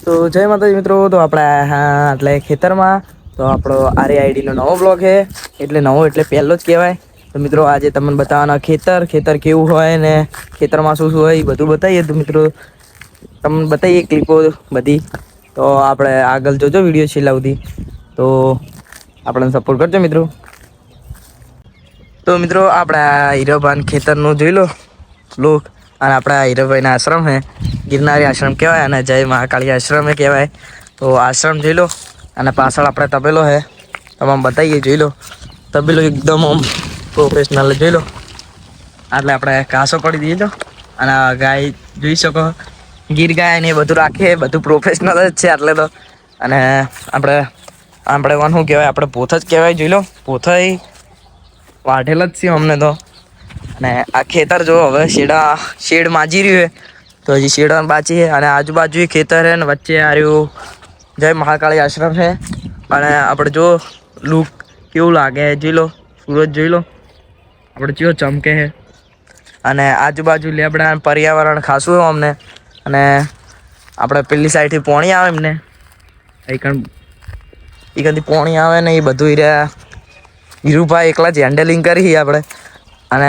તો જય માતાજી મિત્રો. તો આપણે એટલે ખેતરમાં તો આપણો RAID નો નવો બ્લોગ છે. એટલે નવો એટલે પહેલો જ કહેવાય. તો મિત્રો આજે તમને બતાવવાના ખેતર કેવું હોય ને ખેતરમાં શું શું હોય એ બધું બતાવીએ. તો મિત્રો તમને બતાવીએ ક્લિપો બધી. તો આપણે આગળ જોજો વિડીયો છેલ્લા સુધી. તો આપણને સપોર્ટ કરજો મિત્રો. તો મિત્રો આપણા હીરોબાન ખેતરનું જોઈ લો લુક. અને આપણા હીરોભાઈના આશ્રમ છે ગિરનારી આશ્રમ કહેવાય અને જય મહાકાળી આશ્રમ કહેવાય. તો આશ્રમ જોઈ લો અને પાછળ આપણે તબેલો છે તમામ બતાવીએ. જોઈ લો તબેલો એકદમ પ્રોફેશનલ જોઈ લો. એટલે આપણે ઘાસો પડી દઈએ તો અને ગાય જોઈ શકો. ગીર ગાય ને એ બધું રાખીએ બધું પ્રોફેશનલ જ છે એટલે તો. અને આપણે શું કહેવાય આપણે પોથ જ કહેવાય. જોઈ લો પોથઈ વાઢેલ જ છે અમને તો. અને આ ખેતર જો હવે શેડ માજી રહ્યું તો હજી શેડ બાચી છે. અને આજુબાજુ ખેતર છે ને વચ્ચે આર્યું જય મહાકાળી આશ્રમ છે. અને આપણે જો લુક કેવું લાગે જોઈ લો. સૂરજ જોઈ લો આપણે ચિયો ચમકે છે. અને આજુબાજુ લેબડા પર્યાવરણ ખાસું અમને. અને આપણે પેલી સાઈડથી પોણી આવે એમને એથી પોણી આવે ને એ બધું હીરુભાઈ એકલા જ હેન્ડલિંગ કરી આપણે. અને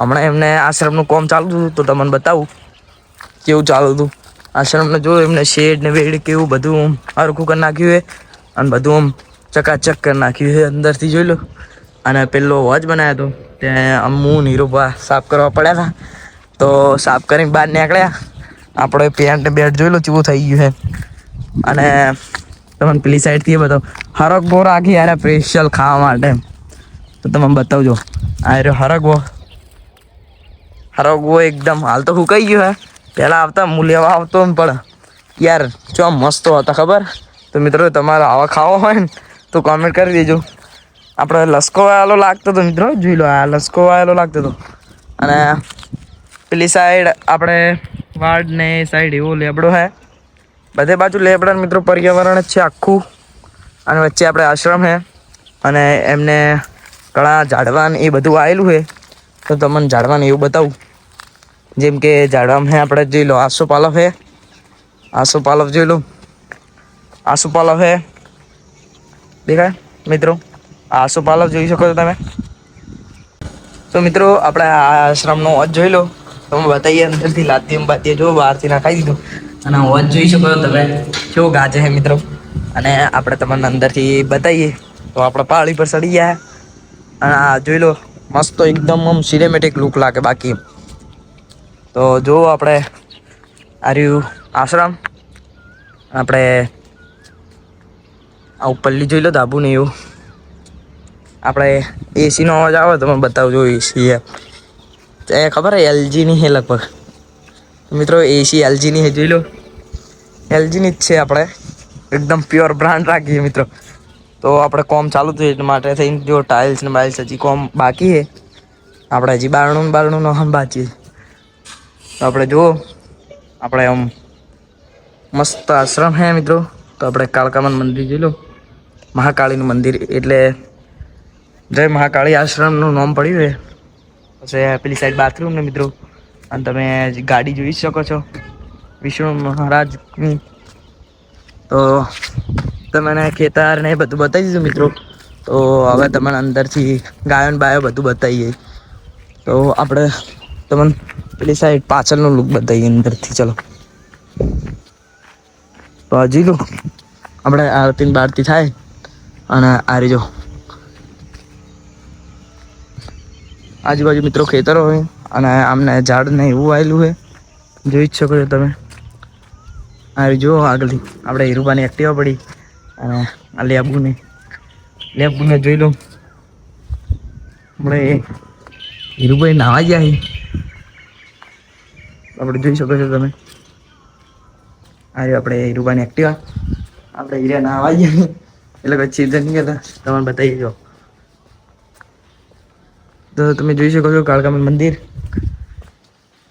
હમણાં એમને આશ્રમનું કામ ચાલુ હતું તો તમને બતાવું કેવું ચાલુ હતું આશ્રમને. જો એમને શેડ ને વેડ કેવું બધું હરખું કરી નાખ્યું છે. અને બધું આમ ચકાચક કરી નાખ્યું છે અંદરથી જોઈ લો. અને પેલો વોચ બનાવ્યો હતો ત્યાં હું હીરુભા સાફ કરવા પડ્યા હતા. તો સાફ કરીને બહાર નીકળ્યા. આપણે પેન્ટ બેટ જોઈ લો ચેવું થઈ ગયું છે. અને તમને પેલી સાઈડથી બધો હરકભો રાખી યાર સ્પેશિયલ ખાવા માટે. તો તમે બતાવજો આ રહ્યો હરગવો એકદમ હાલ તો સુકાઈ ગયો હે. પહેલાં આવતા હું લેવા આવતો પણ યાર ચો મસ્ત હતા ખબર. તો મિત્રો તમારે આવા ખાવો હોય ને તો કોમેન્ટ કરી દેજો. આપણે લસકો વાળો લાગતો હતો મિત્રો જોઈ લો. આ લસકો વાળો લાગતો હતો. અને પેલી સાઈડ આપણે વાડ ને સાઈડ એવો લેબડો હે. બધે બાજુ લેબડા મિત્રો પર્યાવરણ જ છે આખું. અને વચ્ચે આપણે આશ્રમ છે. અને એમને ઘણા ઝાડવાન એ બધું આવેલું છે. તો તમને ઝાડવાને એવું બતાવું. જેમ કે ઝાડવામાં છે આપણે જોઈ લો આસોપાલવ છે. આસોપાલવ જોઈ લો. આસોપાલવ છે દેખાય મિત્રો. આસોપાલવ જોઈ શકો છો તમે. તો મિત્રો આપણે આ આશ્રમનો વોચ જોઈ લો. તમે બતાવીએ અંદરથી લાતી બાતી જો બહારથી નાખાઈ દીધું. અને વોચ જોઈ શકો છો તમે કેવો ગાજે છે મિત્રો. અને આપણે તમને અંદરથી બતાવીએ તો આપણે પહાડી પર ચડી ગયા. અને આ જોઈ લો મસ્ત એકદમ આમ સિનેમેટિક લુક લાગે બાકી. તો જો આપણે આર્યું આશ્રમ. આપણે આ ઉપરલી જોઈ લો ધાબુ ને એવું. આપણે એસીનો અવાજ આવે તો મને બતાવજો. એસી એ ખબર હે LGની છે લગભગ. મિત્રો એસી LGની છે જોઈ લો. LGની જ છે. આપણે એકદમ પ્યોર બ્રાન્ડ રાખીએ મિત્રો. તો આપણે કોમ ચાલુ થયું એટલા માટે થઈને જો ટાઇલ્સ ને બાઇલ્સ હજી કોમ બાકી છે. આપણે હજી બારણું નો બાકી. તો આપણે જુઓ આપણે આમ મસ્ત આશ્રમ હે મિત્રો. તો આપણે કાળકામાનું મંદિર જોઈ લો. મહાકાળીનું મંદિર એટલે જય મહાકાળી આશ્રમનું નામ પડ્યું છે. પછી પેલી સાઈડ બાથરૂમ ને મિત્રો. અને તમે ગાડી જોઈ શકો છો વિષ્ણુ મહારાજની. તો તમને ખેતર ને બધું બતાવી દીધું મિત્રો. તો હવે તમને અંદરથી ગાયો બાયો બધું બતાવીએ. તો આપણે તમને પેલી સાઈડ પાછળનું લુક બતાવીએ અંદરથી. ચલો તો હજી લો આપણે આરતી બારતી થાય. અને આ રીજો આજુબાજુ મિત્રો ખેતરો હોય. અને આમને ઝાડ ને એવું આવેલું છે જોઈ જ શકો છો તમે. આ જુઓ આગળથી આપણે હીરુબાની એક્ટિવા પડી. અને આ લેબુને જોઈ લો. આપણે હીરુભાઈ નાવા ગયા છે. આપણે જોઈ શકો છો તમે. આ આપણે હીરુબાની એક્ટિવા. આપણે હીરા નાવા ગયા એટલે પછી નહીં કહેતા તમને બતાવી જો. તો તમે જોઈ શકો છો કાળકામાનું મંદિર.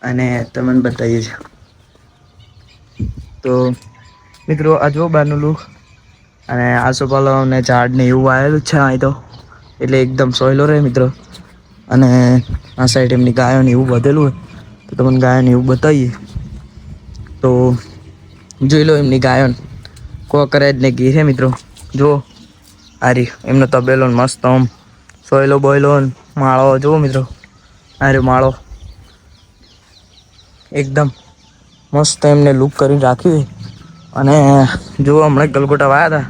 અને તમને બતાવીએ છીએ. તો મિત્રો આ જો બહારનું લુક. અને આસોપાલવ ને ઝાડ ને એવું આવેલું છે અહીં તો. એટલે એકદમ સોયલો રહે મિત્રો. અને આ સાઈડ એમની ગાયો ને એવું બધેલું હોય. તો તમને ગાયો ને એવું બતાવીએ. તો જોઈ લો એમની ગાયન કોકરેજ ને ઘી છે મિત્રો. જુઓ આરી એમનો તબેલો ને મસ્ત આમ સોયલો બોયલો ને માળો જુઓ મિત્રો. આરે માળો એકદમ મસ્ત એમને લુક કરીને રાખ્યું. અને જો હમણાં ગલગોટા વાયા હતા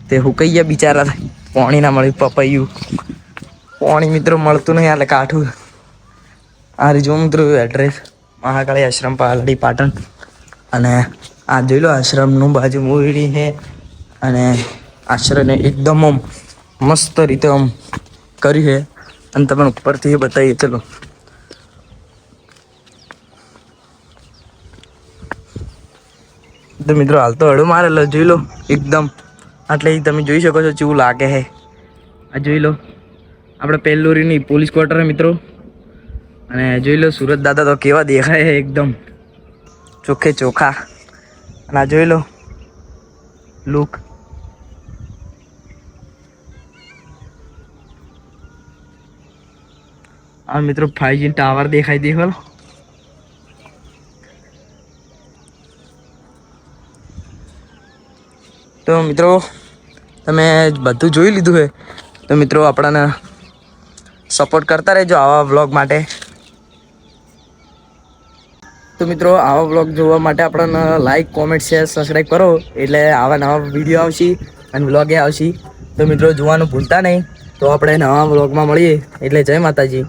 તે હુકાઈ ગયા બિચારા. પાણી ના મળ્યું પપૈયું પાણી મિત્રો મળતું નહીં એટલે કાઠું. આ જો મિત્રો એડ્રેસ મહાકાળી આશ્રમ પાલડી પાટણ. અને આ જોઈ લો આશ્રમનું બાજુ મૂડી છે. અને આશ્રમને એકદમ આમ મસ્ત રીતે આમ કરી છે. અને તમને ઉપરથી એ બતાવીએ ચલો. તો મિત્રો હાલ તો હડો મારેલો જોઈ લો એકદમ. એટલે તમે જોઈ શકો છો કેવું લાગે છે. આ જોઈ લો આપણે પેલોરીની પોલીસ ક્વાર્ટર મિત્રો. અને જોઈ લો સુરત દાદા તો કેવા દેખાય છે એકદમ ચોખ્ખે ચોખા. અને આ જોઈ લો લુક. આ મિત્રો 5G ટાવર દેખાય દેખો. તો મિત્રો તમે બધું જોઈ લીધું છે. તો મિત્રો આપણાને સપોર્ટ કરતા રહેજો આવા વ્લોગ માટે. તો મિત્રો આવા વ્લોગ જોવા માટે આપણને લાઈક કોમેન્ટ શેર સબસ્ક્રાઈબ કરો. એટલે આવા નવા વિડીયો આવશે અને વ્લોગ આવશે. તો મિત્રો જોવાનું ભૂલતા નહીં. તો આપણે નવા વ્લોગમાં મળીએ. એટલે જય માતાજી.